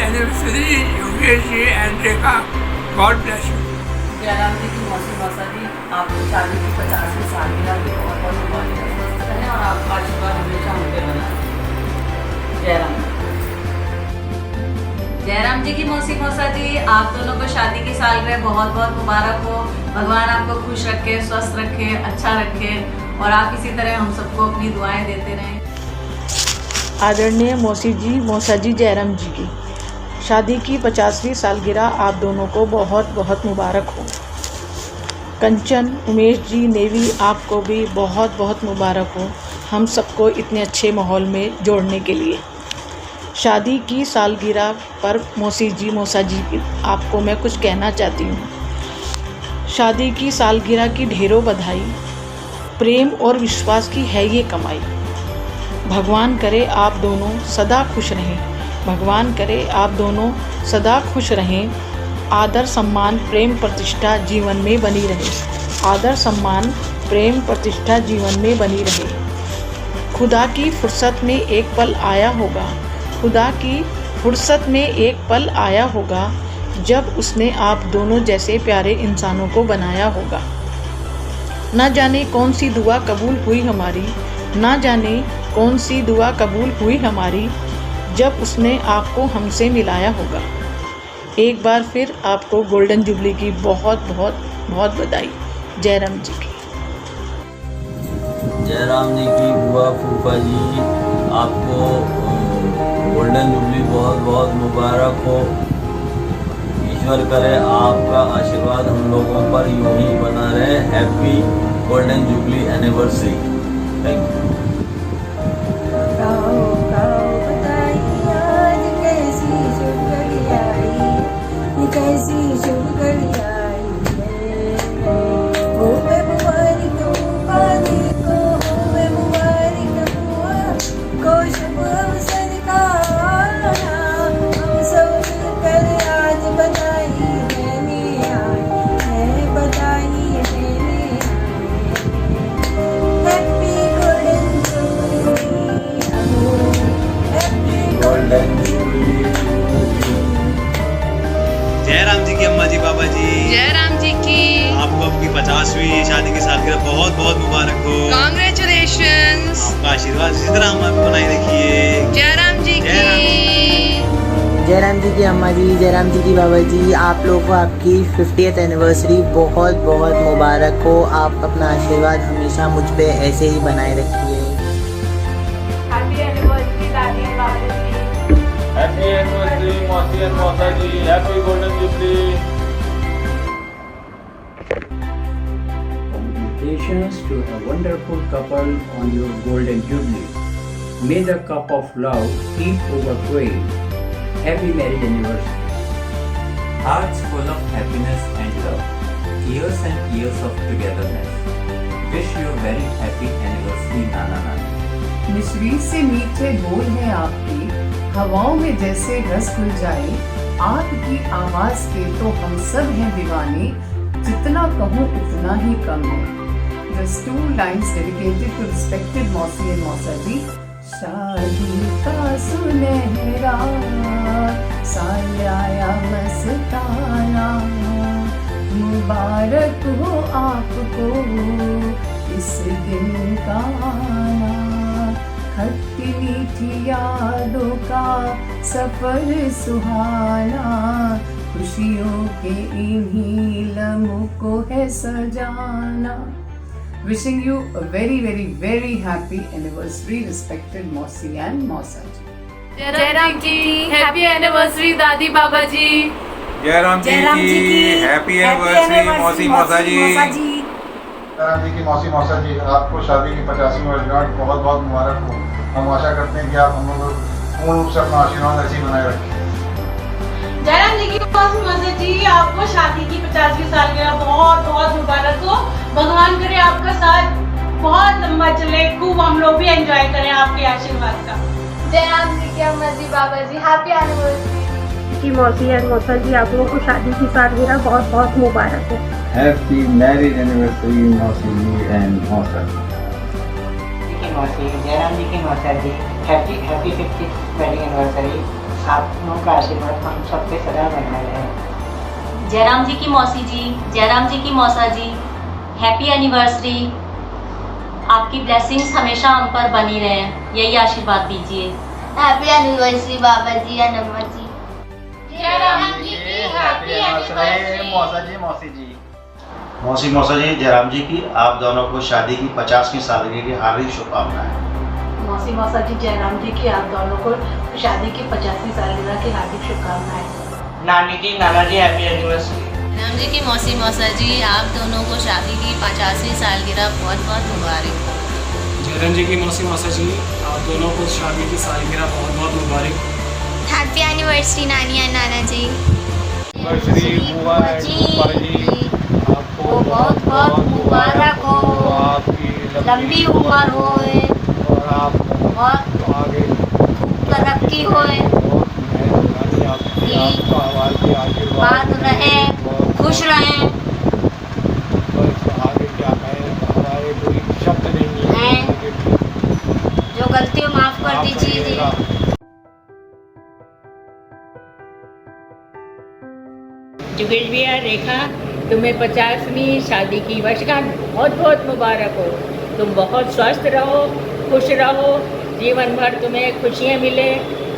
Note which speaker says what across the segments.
Speaker 1: anniversary, Yogesh ji and Rekha. God bless you.
Speaker 2: Jayaram ji की मौसी मौसा जी आपकी शादी की 50वीं सालगिरह की बहुत बहुत मुबारक करें और आपका आशीर्वाद हमेशा उनके बना रहे। जयराम जी की मौसी मौसा जी आप दोनों को शादी की सालगिरह बहुत बहुत मुबारक हो। भगवान आपको खुश रखे, स्वस्थ रखे, अच्छा रखे और आप इसी तरह हम सबको अपनी दुआएं देते रहें।
Speaker 3: आदरणीय मौसी जी मौसा जी जयराम जी की शादी की 50वीं सालगिरह आप दोनों को बहुत बहुत मुबारक हो। कंचन उमेश जी नेवी आपको भी बहुत बहुत मुबारक हो हम सबको इतने अच्छे माहौल में जोड़ने के लिए। शादी की सालगिरह पर मौसी जी मौसा जी आपको मैं कुछ कहना चाहती हूँ। शादी की सालगिरह की ढेरों बधाई। प्रेम और विश्वास की है ये कमाई। भगवान करे आप दोनों सदा खुश रहें। भगवान करे आप दोनों सदा खुश रहें। आदर सम्मान प्रेम प्रतिष्ठा जीवन में बनी रहे। आदर सम्मान प्रेम प्रतिष्ठा जीवन में बनी रहे। खुदा की फुर्सत में एक पल आया होगा। खुदा की फुर्सत में एक पल आया होगा जब उसने आप दोनों जैसे प्यारे इंसानों को बनाया होगा। ना जाने कौन सी दुआ कबूल हुई हमारी। ना जाने कौन सी दुआ कबूल हुई हमारी जब उसने आपको हमसे मिलाया होगा। एक बार फिर आपको गोल्डन जुबली की बहुत बहुत बहुत बधाई। जयराम जी की।
Speaker 4: जयराम जी की बुआ फूफा जी आपको गोल्डन जुबली बहुत बहुत मुबारक हो। ईश्वर करे आपका आशीर्वाद हम लोगों पर यूं ही बना रहे। Happy golden jubilee anniversary. Thank you.
Speaker 5: कैसी शुभ घड़ी आई है वो मुबारक पानी को होवे मुबारक हुआ को शुभ अवसर का आना हम सब मिलकर आज बधाई देने आए हैं बधाई देने आए। Happy golden jubilee happy golden
Speaker 6: Jayaram ji की अम्मा जी पापा जी
Speaker 7: जयराम जी की
Speaker 6: आपको आपकी 50वीं शादी की सालगिरह बहुत बहुत मुबारक हो।
Speaker 7: कांग्रेचुलेशंस।
Speaker 6: आपका आशीर्वाद इसी तरह हम आपको बनाए रखिए।
Speaker 7: जयराम जी की
Speaker 8: जयराम जी की अम्मा जी जयराम जी की बाबा जी आप लोगों को आपकी 50th एनिवर्सरी बहुत बहुत मुबारक हो। आप अपना आशीर्वाद हमेशा मुझ पे ऐसे ही बनाए रखिए।
Speaker 2: हैप्पी एनिवर्सरी दादी बाबा जी।
Speaker 9: हैप्पी एनिवर्सरी मौसी एंड मौसा जी। Happy golden jubilee.
Speaker 10: Congratulations to a wonderful couple on your golden jubilee. May the cup of love keep overflowing. Happy marriage anniversary.
Speaker 11: Hearts full of happiness and love. Years and years of togetherness. Wish you a very happy anniversary नाना नानी।
Speaker 12: मिश्री से मीठे बोल हैं आपकी हवाओं में जैसे रस घुल जाए। आपकी आवाज के तो हम सब हैं दीवाने जितना कहूँ उतना ही कम है। Just 2 lines dedicated to respected मौसी and मौसा जी। शादी का सुनहरा साल आया मस्ताना मुबारक हो आपको इस दिन का आना। खट्टी मीठी यादों का सफर सुहाना खुशियों के इन्हीं लम्हों को है सजाना। Wishing you a very very very happy anniversary respected मौसी and मौसा जी।
Speaker 7: जयराम जी हैप्पी एनिवर्सरी दादी बाबा जी।
Speaker 9: जयराम जी की हैप्पी एनिवर्सरी मौसी मौसा जी।
Speaker 13: जयराम जी की मौसी मौसा जी आपको शादी की 50वीं वर्षगांठ बहुत बहुत मुबारक हो। हम आशा करते हैं कि आप हम लोग पूर्ण रूप से अपना आशीर्वाद ऐसे ही बनाए रखें।
Speaker 14: जयराम जी की मौसी मौसा जी आपको शादी की 50वीं सालगिरह बहुत बहुत मुबारक हो। भगवान करे आपका साथ बहुत लंबा चले, खूब हम लोग भी एंजॉय करें आपके आशीर्वाद का।
Speaker 15: जयराम जी की अम्मा जी बाबा जी हैप्पी एनिवर्सरी।
Speaker 16: की मौसी एंड मौसा जी आप लोगों को शादी की सालगिरह बहुत बहुत मुबारक हो।
Speaker 17: हैप्पी मैरिज एनिवर्सरी मौसी जी एंड मौसा जी।
Speaker 18: मौसी जयराम जी की मौसा जी हैप्पी 50th वेडिंग एनिवर्सरी।
Speaker 8: आप लोगों का आशीर्वाद हम सब पे सदा बना रहे।
Speaker 2: जयराम जी की मौसी जी, जयराम जी की मौसा जी, हैप्पी एनिवर्सरी। आपकी ब्लेसिंग्स हमेशा हम पर बनी रहे, यही आशीर्वाद दीजिए।
Speaker 15: हैप्पी एनिवर्सरी बाबा जी या नम्मा जी।
Speaker 14: जयराम जी की हैप्पी एनिवर्सरी।
Speaker 18: मौसा जी, मौसी जी, मौसी मौसा जी, जयराम जी की आप दोनों को शादी की 50वीं सालगिरह की हार्दिक शुभकामनाएं।
Speaker 3: मौसी मौसा जी, जयराम जी की आप दोनों को शादी की 50वीं सालगिरह की हार्दिक शुभकामनाएं।
Speaker 8: नानी जी, नाना जी, हैप्पी एनिवर्सरी।
Speaker 2: जयराम जी की मौसी मौसा जी, आप दोनों को शादी की 50वीं सालगिरह बहुत बहुत मुबारक।
Speaker 9: जयराम जी की मौसी मौसा जी, आप दोनों को शादी की सालगिरह बहुत बहुत मुबारक।
Speaker 15: हैप्पी एनिवर्सरी नानी और नाना जी।
Speaker 9: बुआ जी,
Speaker 15: आपको बहुत बहुत मुबारक हो,
Speaker 9: आपकी
Speaker 15: लंबी उम्र होए
Speaker 9: और आप
Speaker 15: बहुत
Speaker 9: आगे
Speaker 15: तरक्की होए, बात रहे, खुश रहें।
Speaker 9: आगे क्या है हमारे कोई शब्द नहीं है,
Speaker 15: जो गलती हो माफ कर दीजिए जी।
Speaker 19: जुगेश भैया, रेखा, तुम्हें 50वीं शादी की वर्षगांठ बहुत बहुत मुबारक हो। तुम बहुत स्वस्थ रहो, खुश रहो, जीवन भर तुम्हें खुशियाँ मिले,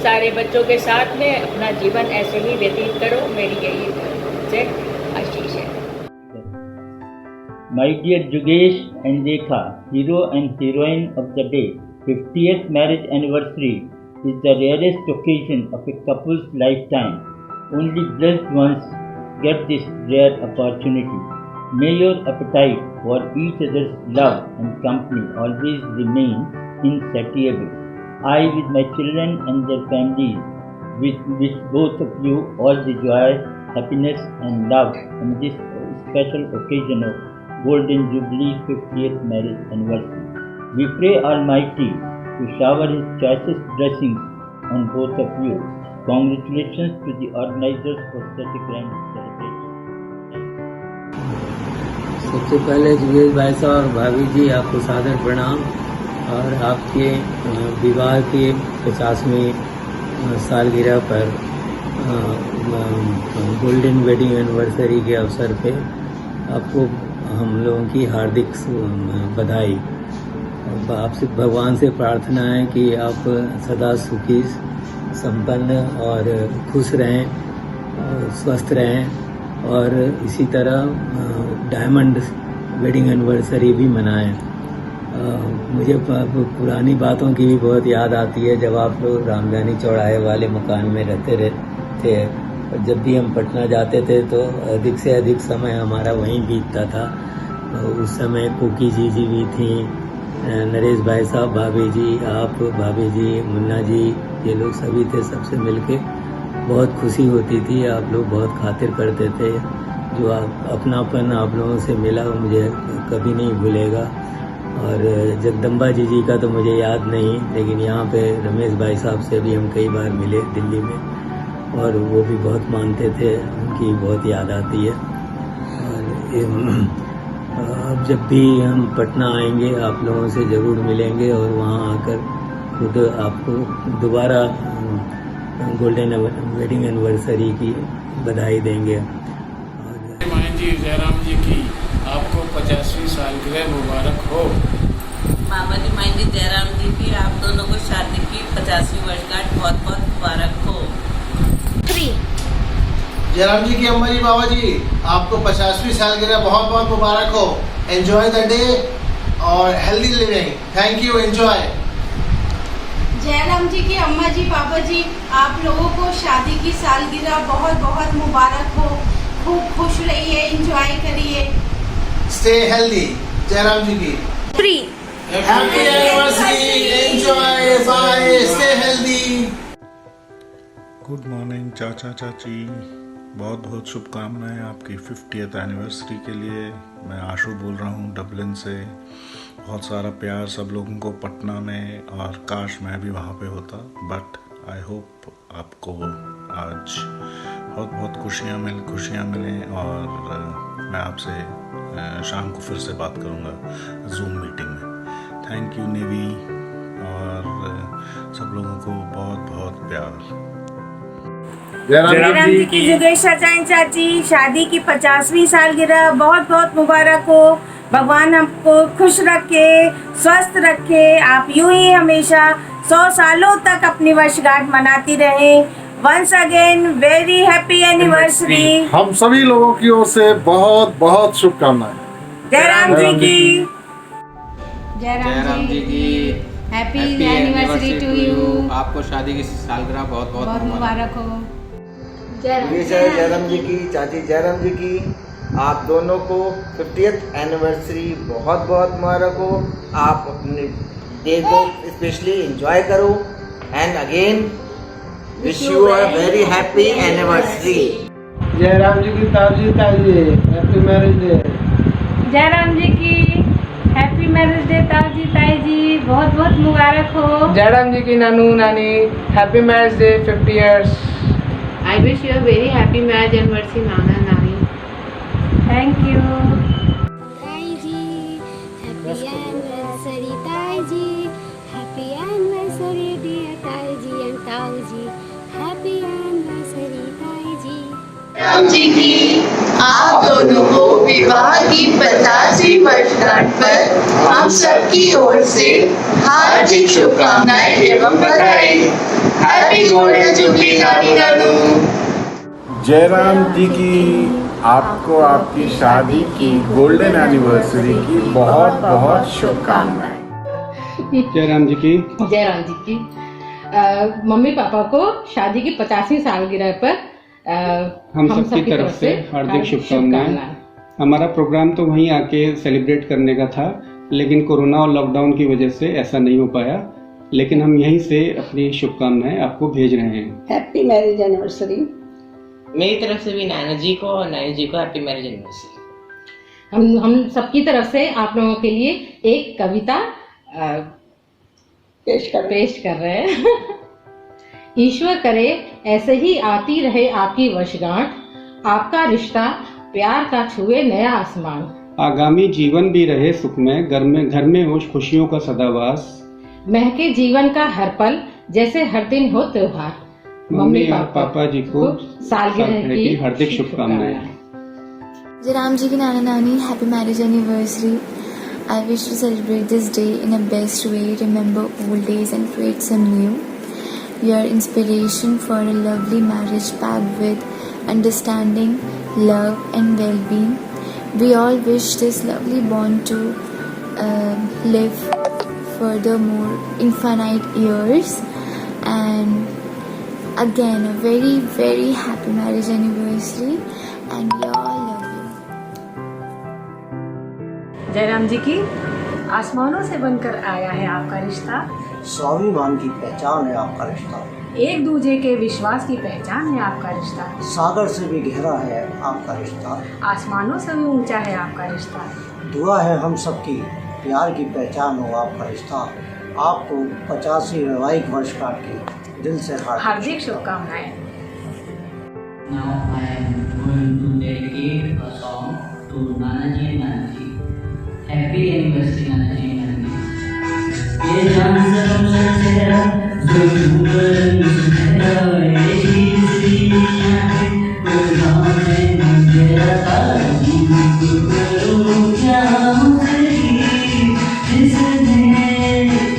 Speaker 19: सारे बच्चों के साथ में अपना जीवन ऐसे ही व्यतीत करो, मेरी यही से आशीष है।
Speaker 20: My dear Jugesh and Rekha, hero and heroine of the day, 50th marriage anniversary is the rarest occasion of a couple's lifetime. Only blessed ones get this rare opportunity. May your appetite for each other's love and company always remain insatiable. I, with my children and their families, wish both of you all the joy, happiness and love on this special occasion of Golden Jubilee 50th marriage anniversary. We pray Almighty to shower His choicest blessings on both of you. Congratulations to the organizers for such a grand celebration.
Speaker 4: सबसे पहले जुगेश भाई साहब और भाभी जी, आपको सादर प्रणाम। और आपके विवाह के 50वीं सालगिरह पर गोल्डन वेडिंग एनिवर्सरी के अवसर पे आपको हम लोगों की हार्दिक बधाई। आपसे भगवान से प्रार्थना है कि आप सदा सुखी, संपन्न और खुश रहें और स्वस्थ रहें, और इसी तरह डायमंड वेडिंग एनिवर्सरी भी मनाएं। मुझे पुरानी बातों की भी बहुत याद आती है, जब आप लोग रामजानी चौराहे वाले मकान में रहते थे, और जब भी हम पटना जाते थे तो अधिक से अधिक समय हमारा वहीं बीतता था। उस समय कुकी जी भी थी, नरेश भाई साहब, भाभी जी, आप, भाभी जी, मुन्ना जी, ये लोग सभी थे। सबसे मिलके बहुत खुशी होती थी। आप लोग बहुत खातिर करते थे। जो अपनापन आप लोगों से मिला वो मुझे कभी नहीं भूलेगा। और जगदम्बा जी का तो मुझे याद नहीं, लेकिन यहाँ पे रमेश भाई साहब से भी हम कई बार मिले दिल्ली में, और वो भी बहुत मानते थे, उनकी बहुत याद आती है। और अब जब भी हम पटना आएंगे आप लोगों से ज़रूर मिलेंगे, और वहाँ आकर खुद आपको दोबारा गोल्डन वेडिंग एनिवर्सरी की बधाई देंगे।
Speaker 9: मायन जी, जयराम जी की आपको 50वीं सालगिरह मुबारक हो।
Speaker 2: मामा जी, मायन जी, जयराम जी की आप दोनों को शादी की 50वीं वर्षगांठ बहुत बहुत मुबारक हो।
Speaker 21: जयराम जी की अम्मा जी, बाबा जी, आपको 50वीं सालगिरह बहुत बहुत मुबारक हो। एंजॉय द डे और healthy living. Thank you, enjoy.
Speaker 14: Jayaram ji की अम्मा जी, बाबा जी, आप लोगों को शादी की सालगिरह बहुत बहुत मुबारक हो। खूब खुश रहिए, एंजॉय करिए।
Speaker 21: Stay healthy. जयराम जी की happy anniversary, enjoy, bye, stay healthy.
Speaker 22: Good morning चाचा चाची, बहुत बहुत शुभकामनाएं आपकी 50th एनिवर्सरी के लिए। मैं आशु बोल रहा हूँ डबलिन से। बहुत सारा प्यार सब लोगों को पटना में, और काश मैं भी वहाँ पे होता, बट आई होप आपको आज बहुत बहुत खुशियाँ मिलें। और मैं आपसे शाम को फिर से बात करूँगा जूम मीटिंग में। थैंक यू नेवी, और सब लोगों को बहुत बहुत प्यार।
Speaker 1: जयराम जी की जुगेशा चाइन चाची शादी की 50वीं सालगिरह बहुत बहुत मुबारक हो। भगवान हमको खुश रखे, स्वस्थ रखे, आप यूं ही हमेशा 100 सालों तक अपनी वर्षगांठ मनाती रहें। Once again very happy anniversary.
Speaker 5: हम सभी लोगों की ओर से बहुत बहुत शुभकामनाएं।
Speaker 1: जयराम जी की।
Speaker 23: जयराम जी की
Speaker 24: हैप्पी एनिवर्सरी टू यू।
Speaker 23: आपको शादी की सालगिरह बहुत
Speaker 24: बहुत मुबारक हो।
Speaker 8: जयराम जी की, चाची जयराम जी की, आप दोनों को 50th एनिवर्सरी बहुत बहुत मुबारक हो। आप अपने डे को स्पेशली एंजॉय करो and again wish you a very happy anniversary.
Speaker 25: Jayaram ji की ताजी happy marriage day.
Speaker 24: Jayaram ji की हैप्पी मैरिज डे ताजी ताई जी, बहुत बहुत मुबारक हो।
Speaker 25: जयराम जी की नानू नानी happy marriage day 50 years.
Speaker 7: I wish you a very happy marriage anniversary, Nana Nani.
Speaker 24: Thank you.
Speaker 26: Taiji, happy anniversary Taiji, happy anniversary dear Taiji and Tauji, happy anniversary Taiji.
Speaker 27: Jayaram ji की आप दोनों को विवाह की 50वीं वर्षगांठ पर हम सबकी ओर से हार्दिक शुभकामनाएं एवं बधाई। हैप्पी गोल्डन जुबली नानी नानू।
Speaker 5: जयराम जी की आपको आपकी शादी की गोल्डन एनिवर्सरी की बहुत बहुत शुभकामनाएं।
Speaker 28: जयराम जी की।
Speaker 29: जयराम जी की मम्मी पापा को शादी की 50वीं सालगिरह पर
Speaker 28: हम सबकी तरफ से हार्दिक शुभकामनाएं। हमारा प्रोग्राम तो वहीं आके सेलिब्रेट करने का था, लेकिन कोरोना और लॉकडाउन की वजह से ऐसा नहीं हो पाया, लेकिन हम यहीं से अपनी शुभकामनाएं आपको भेज रहे हैं।
Speaker 30: Happy marriage anniversary.
Speaker 19: मेरी तरफ से भी नाना जी को और नानी जी को हैप्पी मैरिज एनिवर्सरी।
Speaker 29: हम सबकी तरफ से आप लोगों के लिए एक कविता पेश कर रहे हैं। ईश्वर करे ऐसे ही आती रहे आपकी वर्षगांठ, आपका रिश्ता प्यार का छुए नया आसमान।
Speaker 28: आगामी जीवन भी रहे सुखमय, घर में हो खुशियों का सदावास।
Speaker 29: महके जीवन का हर पल जैसे हर दिन हो त्योहार।
Speaker 28: मम्मी और पापा जी को
Speaker 29: सालगिरह की
Speaker 28: हार्दिक शुभकामनाएं।
Speaker 26: जयराम जी की नाना नानी happy marriage anniversary. I wish to celebrate this day in a best way, remember old days and create some new. Your inspiration for a lovely marriage packed with understanding, love and well-being. We all wish this lovely bond to live furthermore infinite years, and again a very very happy marriage anniversary, and we all love you.
Speaker 29: Jayaram ji की आसमानों से बनकर आया है आपका रिश्ता,
Speaker 8: स्वाभिमान की पहचान है आपका रिश्ता,
Speaker 29: एक दूजे के विश्वास की पहचान है आपका रिश्ता,
Speaker 8: सागर से भी गहरा है आपका रिश्ता,
Speaker 29: आसमानों से भी ऊंचा है आपका रिश्ता।
Speaker 8: दुआ है हम सबकी प्यार की पहचान हो आपका रिश्ता। आपको 50वीं वैवाहिक वर्षगांठ की दिल से
Speaker 29: हार्दिक शुभकामनाएं।
Speaker 19: Now I am going to dedicate a song to Nanaji and Nanaji. Happy anniversary Nanaji and Nanaji. ये जान से तेरा जो ऊपर तेरा ये चीज़ तो जाने तेरा ताज़ी करो क्या मुझे जिसने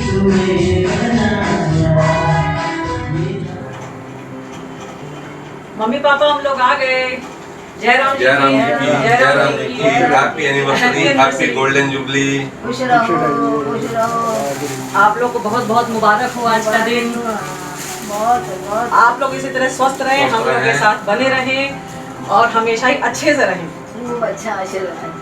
Speaker 19: तुम्हें बनाया।
Speaker 2: मम्मी पापा हम लोग आ गए। जयराम जी की
Speaker 31: happy anniversary, happy golden jubilee.
Speaker 2: खुश रहो। आप लोग को बहुत बहुत मुबारक हो आज का दिन। बहुत आप लोग इसी तरह स्वस्थ रहें, हम लोग के साथ बने रहें और हमेशा ही अच्छे से रहें।
Speaker 26: अच्छा आशीर्वाद।